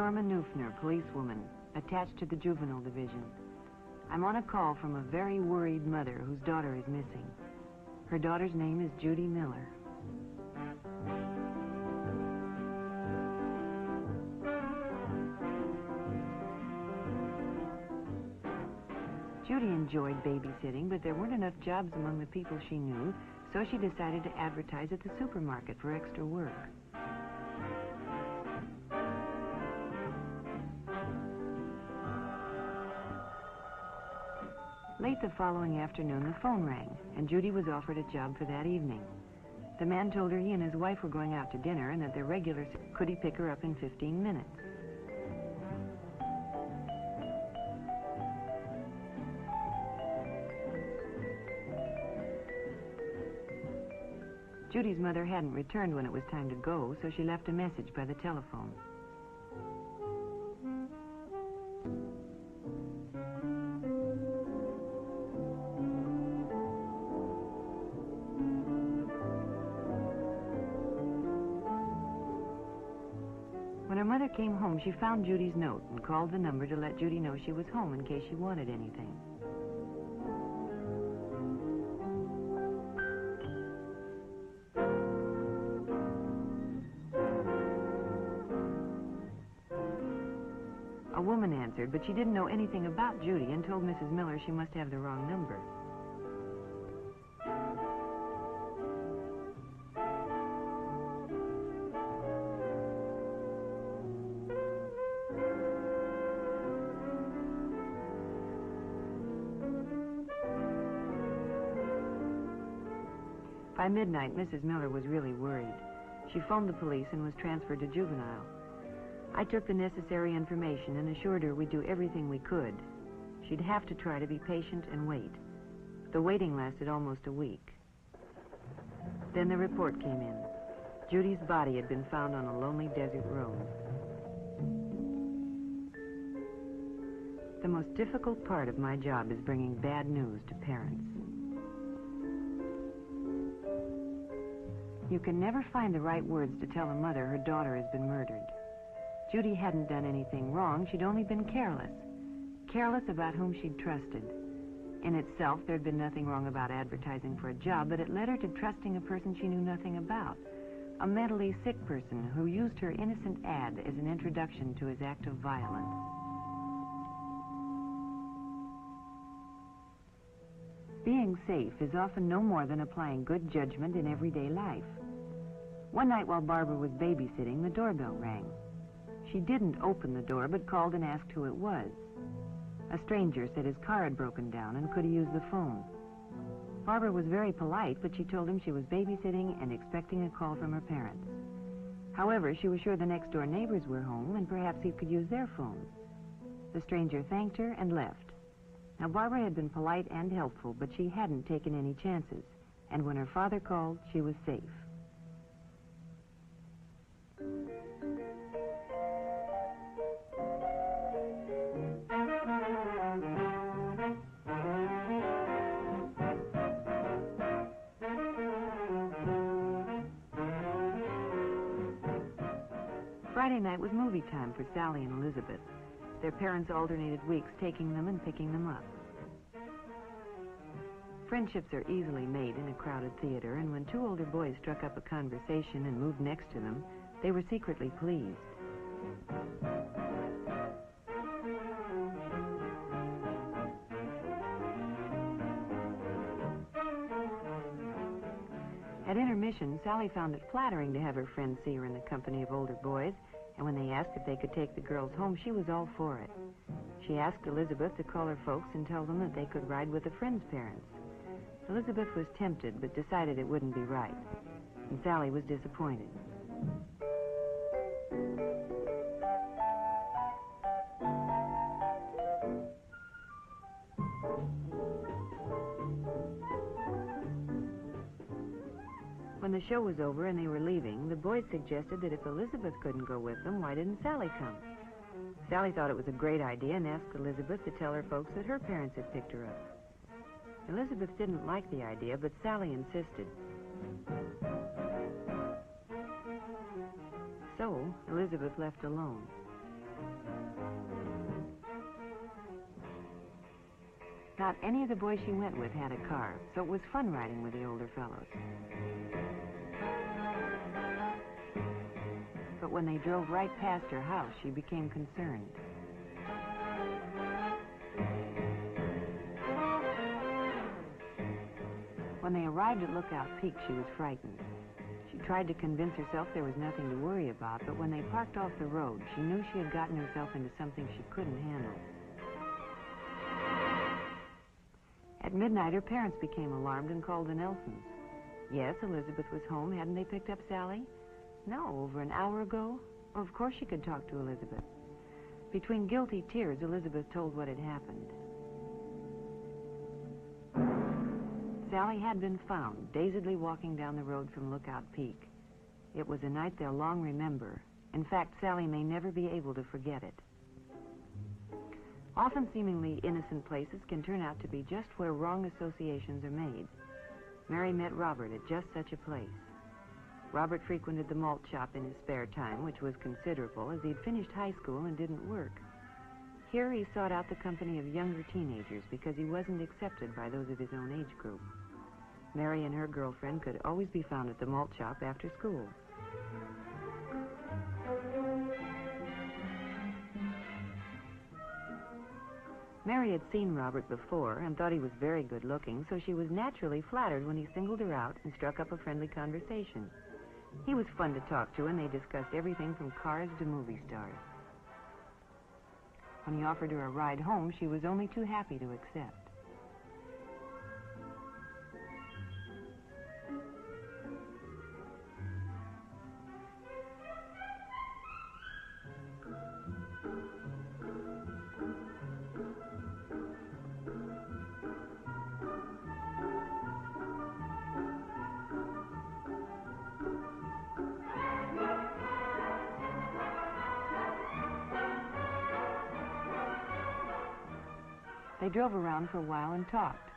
Norma Neufner, policewoman, attached to the juvenile division. I'm on a call from a very worried mother whose daughter is missing. Her daughter's name is Judy Miller. Judy enjoyed babysitting, but there weren't enough jobs among the people she knew, so she decided to advertise at the supermarket for extra work. Late the following afternoon, the phone rang, and Judy was offered a job for that evening. The man told her he and his wife were going out to dinner and that their regular could he pick her up in 15 minutes. Judy's mother hadn't returned when it was time to go, so she left a message by the telephone. When her mother came home, she found Judy's note and called the number to let Judy know she was home in case she wanted anything. A woman answered, but she didn't know anything about Judy and told Mrs. Miller she must have the wrong number. By midnight, Mrs. Miller was really worried. She phoned the police and was transferred to juvenile. I took the necessary information and assured her we'd do everything we could. She'd have to try to be patient and wait. The waiting lasted almost a week. Then the report came in. Judy's body had been found on a lonely desert road. The most difficult part of my job is bringing bad news to parents. You can never find the right words to tell a mother her daughter has been murdered. Judy hadn't done anything wrong, she'd only been careless. Careless about whom she'd trusted. In itself, there'd been nothing wrong about advertising for a job, but it led her to trusting a person she knew nothing about. A mentally sick person who used her innocent ad as an introduction to his act of violence. Being safe is often no more than applying good judgment in everyday life. One night while Barbara was babysitting, the doorbell rang. She didn't open the door, but called and asked who it was. A stranger said his car had broken down and could he use the phone. Barbara was very polite, but she told him she was babysitting and expecting a call from her parents. However, she was sure the next-door neighbors were home and perhaps he could use their phone. The stranger thanked her and left. Now, Barbara had been polite and helpful, but she hadn't taken any chances, and when her father called, she was safe. Friday night was movie time for Sally and Elizabeth. Their parents alternated weeks taking them and picking them up. Friendships are easily made in a crowded theater, and when two older boys struck up a conversation and moved next to them, they were secretly pleased. At intermission, Sally found it flattering to have her friends see her in the company of older boys, and when they asked if they could take the girls home, she was all for it. She asked Elizabeth to call her folks and tell them that they could ride with a friend's parents. Elizabeth was tempted, but decided it wouldn't be right, and Sally was disappointed. When the show was over and they were leaving, the boys suggested that if Elizabeth couldn't go with them, why didn't Sally come? Sally thought it was a great idea and asked Elizabeth to tell her folks that her parents had picked her up. Elizabeth didn't like the idea, but Sally insisted. So, Elizabeth left alone. Not any of the boys she went with had a car, so it was fun riding with the older fellows. But when they drove right past her house, she became concerned. When they arrived at Lookout Peak, she was frightened. She tried to convince herself there was nothing to worry about, but when they parked off the road, she knew she had gotten herself into something she couldn't handle. At midnight, her parents became alarmed and called the Nelsons. Yes, Elizabeth was home. Hadn't they picked up Sally? No, over an hour ago. Well, of course she could talk to Elizabeth. Between guilty tears, Elizabeth told what had happened. Sally had been found, dazedly walking down the road from Lookout Peak. It was a night they'll long remember. In fact, Sally may never be able to forget it. Often seemingly innocent places can turn out to be just where wrong associations are made. Mary met Robert at just such a place. Robert frequented the malt shop in his spare time, which was considerable, as he'd finished high school and didn't work. Here he sought out the company of younger teenagers because he wasn't accepted by those of his own age group. Mary and her girlfriend could always be found at the malt shop after school. Mary had seen Robert before and thought he was very good looking, so she was naturally flattered when he singled her out and struck up a friendly conversation. He was fun to talk to, and they discussed everything from cars to movie stars. When he offered her a ride home, she was only too happy to accept. They drove around for a while and talked.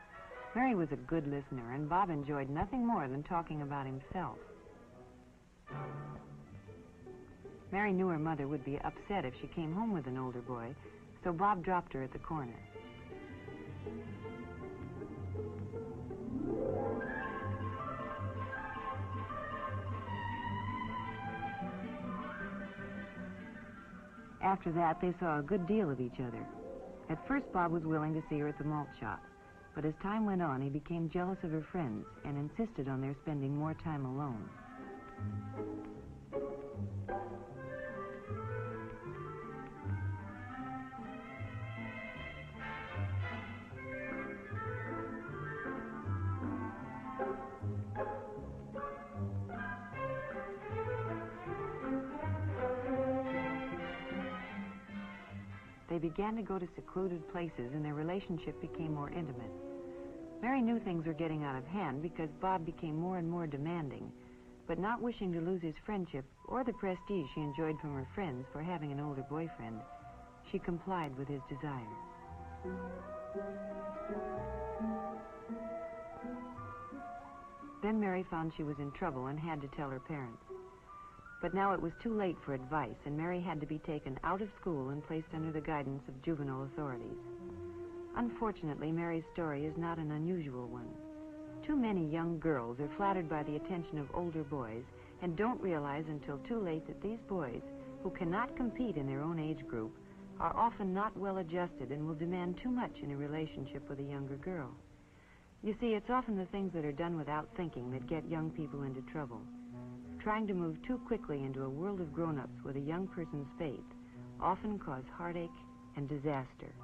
Mary was a good listener, and Bob enjoyed nothing more than talking about himself. Mary knew her mother would be upset if she came home with an older boy, so Bob dropped her at the corner. After that, they saw a good deal of each other. At first, Bob was willing to see her at the malt shop, but as time went on, he became jealous of her friends and insisted on their spending more time alone. They began to go to secluded places, and their relationship became more intimate. Mary knew things were getting out of hand because Bob became more and more demanding, but not wishing to lose his friendship or the prestige she enjoyed from her friends for having an older boyfriend, she complied with his desire. Then Mary found she was in trouble and had to tell her parents. But now it was too late for advice, and Mary had to be taken out of school and placed under the guidance of juvenile authorities. Unfortunately, Mary's story is not an unusual one. Too many young girls are flattered by the attention of older boys and don't realize until too late that these boys, who cannot compete in their own age group, are often not well adjusted and will demand too much in a relationship with a younger girl. You see, it's often the things that are done without thinking that get young people into trouble. Trying to move too quickly into a world of grown-ups with a young person's faith often cause heartache and disaster.